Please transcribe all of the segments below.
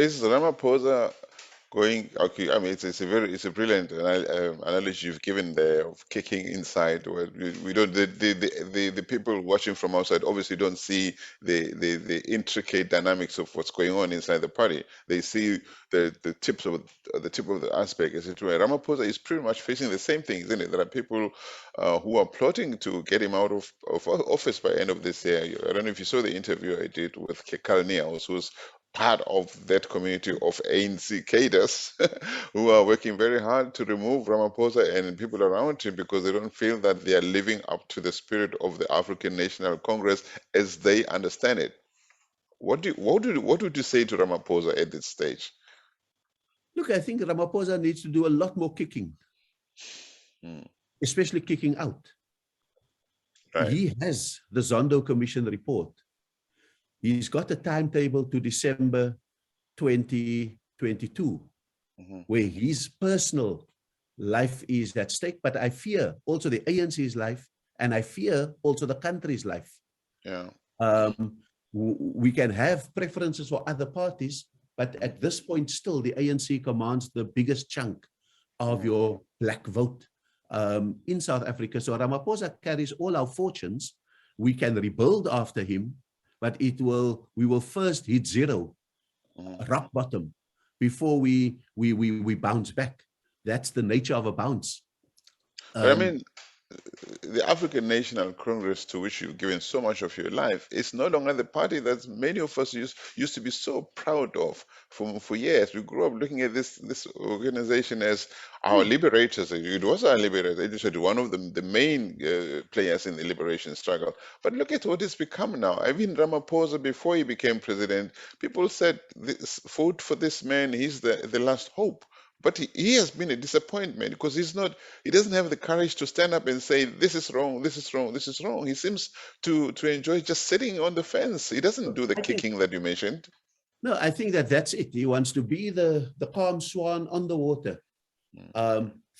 is Ramaphosa going? Okay, I mean it's a brilliant analogy you've given there of kicking inside. Where we don't the people watching from outside obviously don't see the intricate dynamics of what's going on inside the party. They see the tip of the iceberg, as it were. Ramaphosa is pretty much facing the same thing, isn't it? There are people who are plotting to get him out of office by end of this year. I don't know if you saw the interview I did with Kekal Niels, who's part of that community of ANC cadres who are working very hard to remove Ramaphosa and people around him because they don't feel that they are living up to the spirit of the African National Congress as they understand it. What would you say to Ramaphosa at this stage? Look, I think Ramaphosa needs to do a lot more kicking, especially kicking out. Right. He has the Zondo Commission report. He's got a timetable to December 2022, where his personal life is at stake. But I fear also the ANC's life, and I fear also the country's life. Yeah. We can have preferences for other parties, but at this point still, the ANC commands the biggest chunk of your black vote in South Africa. So Ramaphosa carries all our fortunes. We can rebuild after him, but we will first hit zero, rock bottom, before we bounce back. That's the nature of a bounce. But I mean, the African National Congress, to which you've given so much of your life, is no longer the party that many of us used to be so proud of for years. We grew up looking at this organization as our liberators. It was our liberator. It was one of the main players in the liberation struggle. But look at what it's become now. Even Ramaphosa, before he became president, people said, vote for this man. He's the last hope. But he has been a disappointment because he doesn't have the courage to stand up and say, this is wrong, this is wrong, this is wrong. He seems to enjoy just sitting on the fence. He doesn't do the kicking that you mentioned. No, I think that's it. He wants to be the calm swan on the water,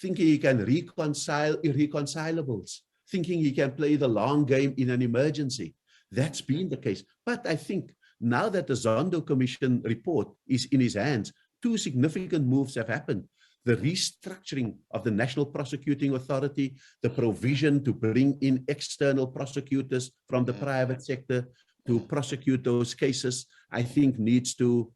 thinking he can reconcile irreconcilables, thinking he can play the long game in an emergency. That's been the case. But I think now that the Zondo Commission report is in his hands, two significant moves have happened. The restructuring of the National Prosecuting Authority, the provision to bring in external prosecutors from the private sector to prosecute those cases, I think needs to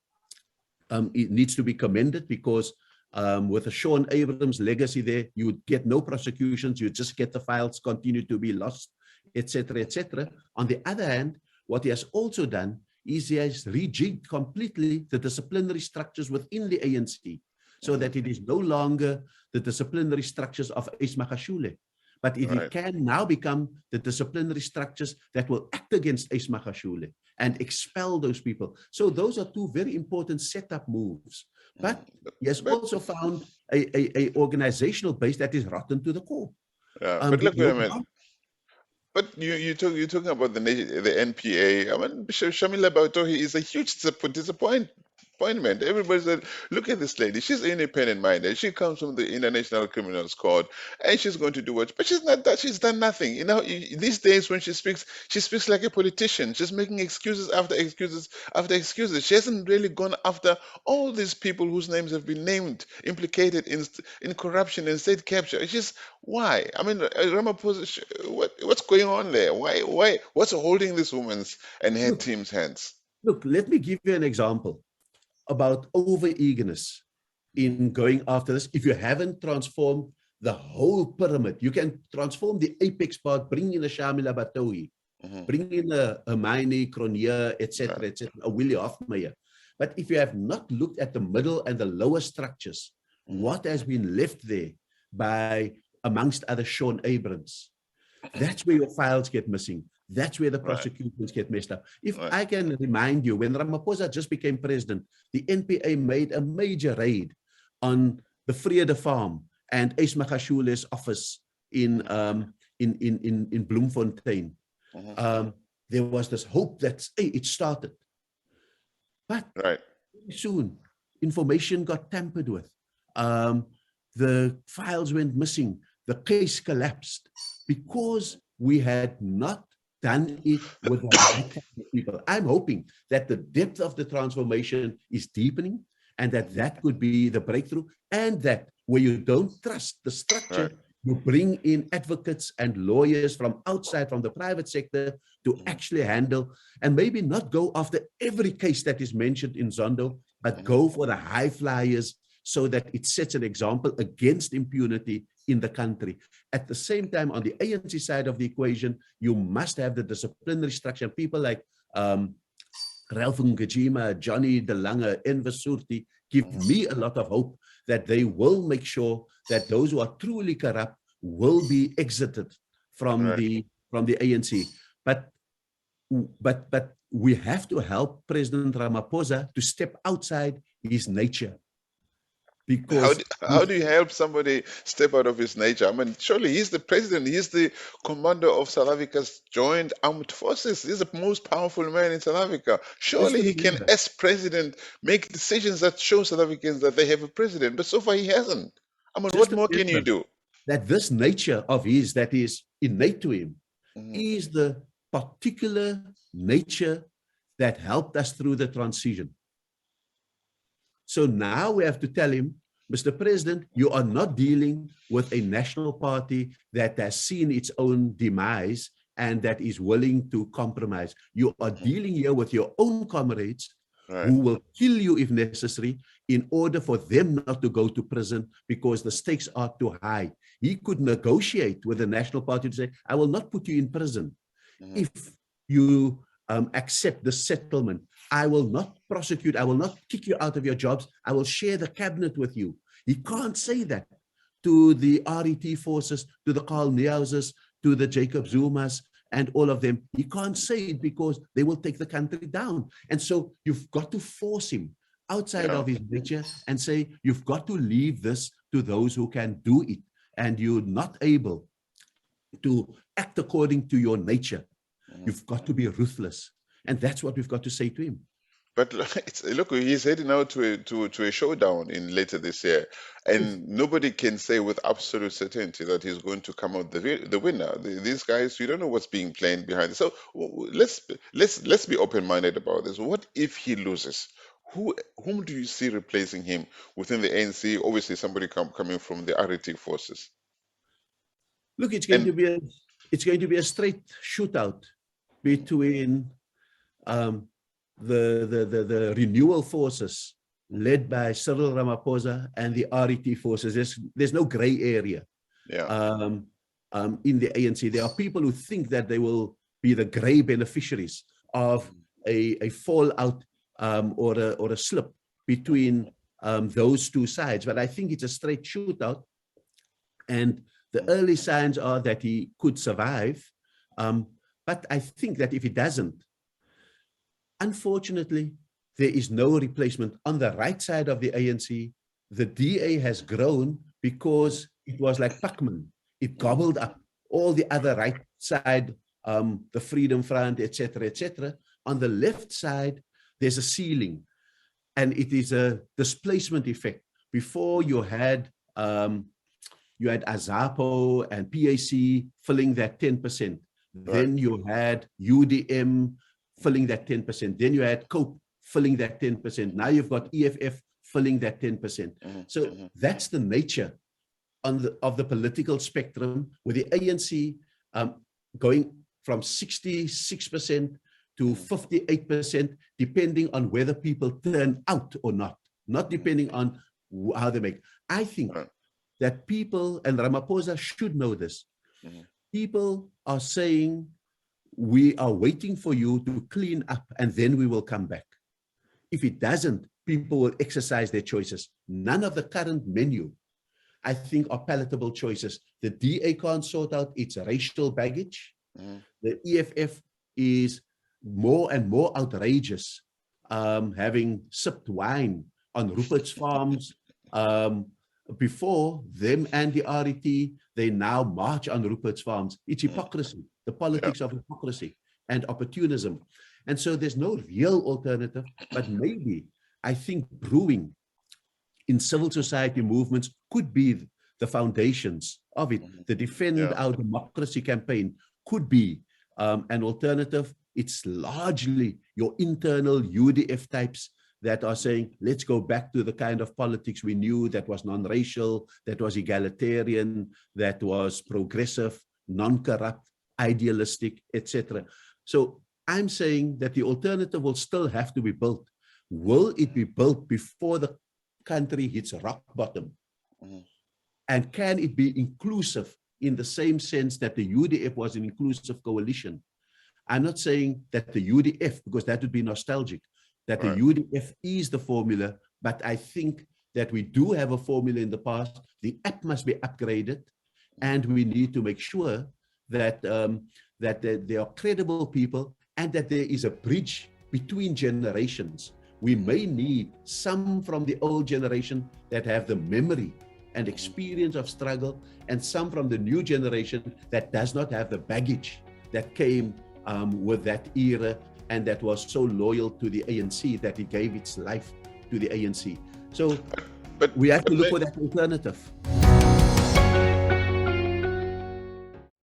be commended, because with a Sean Abrams legacy there, you would get no prosecutions, you just get the files continue to be lost, etc., etc. On the other hand, what he has also done is he has rejigged completely the disciplinary structures within the ANC, so that it is no longer the disciplinary structures of Ace Magashule, but it can now become the disciplinary structures that will act against Ace Magashule and expel those people. So those are two very important setup moves. But he has also found a organizational base that is rotten to the core. But look, wait a minute. But you're talking about the NPA. I mean, Shamila Batohi is a huge disappointment. Everybody said, look at this lady. She's independent minded. She comes from the International Criminal Court, and she's going to do what? But she's not that. She's done nothing. You know, these days when she speaks like a politician. She's making excuses after excuses after excuses. She hasn't really gone after all these people whose names have been implicated in corruption and state capture. Why? I mean, Ramaphosa, what's going on there? Why? What's holding this woman's and her team's hands? Look, let me give you an example about over-eagerness in going after this. If you haven't transformed the whole pyramid, you can transform the apex part, bring in a Shamila Batohi, bring in a Hermione Cronje, etc., a Willie Hofmeyer. But if you have not looked at the middle and the lower structures, what has been left there by, amongst other, Sean Abrams, that's where your files get missing. That's where the prosecutions get messed up. If I can remind you, when Ramaphosa just became president, the NPA made a major raid on the Vrede Farm and Ace Magashule's office in Bloemfontein. There was this hope that it started. But soon, information got tampered with. The files went missing. The case collapsed because we had not done it with the right kind of people. I'm hoping that the depth of the transformation is deepening, and that could be the breakthrough, and that where you don't trust the structure, Right. you bring in advocates and lawyers from outside, from the private sector, to actually handle, and maybe not go after every case that is mentioned in Zondo, but go for the high flyers, so that it sets an example against impunity in the country. At the same time, on the ANC side of the equation, you must have the disciplinary structure. People like Ralph Ngajima, Johnny De Lange, Enver Surti give me a lot of hope that they will make sure that those who are truly corrupt will be exited from Right. the ANC. But we have to help President Ramaphosa to step outside his nature, because How do you help somebody step out of his nature? I mean, surely he's the president, he's the commander of South Africa's joint armed forces. He's the most powerful man in South Africa. let's Surely he can, remember, as president, make decisions that show South Africans that they have a president. But so far he hasn't. I mean, what just more can you remember do? that this nature of his that is innate to him Mhm. is the particular nature that helped us through the transition. So now we have to tell him, Mr. President, you are not dealing with a national party that has seen its own demise and that is willing to compromise. You are dealing here with your own comrades Right. who will kill you if necessary in order for them not to go to prison because the stakes are too high. He could negotiate with the national party to say, I will not put you in prison if you accept the settlement. I will not prosecute. I will not kick you out of your jobs. I will share the cabinet with you. He can't say that to the RET forces, to the Carl Neuhauses, to the Jacob Zumas, and all of them. He can't say it because they will take the country down. And so you've got to force him outside Yeah. of his nature and say, you've got to leave this to those who can do it. And you're not able to act according to your nature. You've got to be ruthless. And that's what we've got to say to him. But look, he's heading out to a showdown in later this year, and nobody can say with absolute certainty that he's going to come out the winner. These guys, you don't know what's being planned behind it. So let's be open-minded about this. What if he loses? Whom do you see replacing him within the ANC? Obviously, somebody coming from the RET forces. Look, it's going And to be a straight shootout between the renewal forces led by Cyril Ramaphosa and the RET forces. There's no gray area yeah, in the ANC. There are people who think that they will be the gray beneficiaries of a fallout or a slip between those two sides. But I think it's a straight shootout. And the early signs are that he could survive. But I think that if he doesn't, unfortunately, there is no replacement. On the right side of the ANC, the DA has grown because it was like Pac-Man. It gobbled up all the other right side, the Freedom Front, etc., etc. On the left side, there's a ceiling, and it is a displacement effect. Before you had Azapo and PAC filling that 10%. right. Then you had UDM filling that 10%. Then you had COPE filling that 10%. Now you've got EFF filling that 10%. So that's the nature of the political spectrum, with the ANC going from 66% to 58%, depending on whether people turn out or not depending on how they make. I think that people, and Ramaphosa should know this, people are saying, we are waiting for you to clean up and then we will come back. If it doesn't, people will exercise their choices. None of the current menu, I think, are palatable choices. The DA can't sort out its racial baggage. The EFF is more and more outrageous, having sipped wine on Rupert's farms. Before them and the RET, they now march on Rupert's farms. It's hypocrisy, the politics of hypocrisy and opportunism. And so there's no real alternative, but maybe I think brewing in civil society movements could be the foundations of it. The Defend Our Democracy campaign could be An alternative, it's largely your internal UDF types that are saying, let's go back to the kind of politics we knew that was non-racial, that was egalitarian, that was progressive, non-corrupt, idealistic, etc. So I'm saying that the alternative will still have to be built. Will it be built before the country hits rock bottom? Mhm. And can it be inclusive in the same sense that the UDF was an inclusive coalition? I'm not saying that the UDF, because that would be nostalgic, that the Right. UDF is the formula, but I think that we do have a formula in the past. The app must be upgraded, and we need to make sure that, that there are credible people and that there is a bridge between generations. We may need some from the old generation that have the memory and experience of struggle, and some from the new generation that does not have the baggage that came with that era and that was so loyal to the ANC that it gave its life to the ANC. So But we have to but look for that alternative.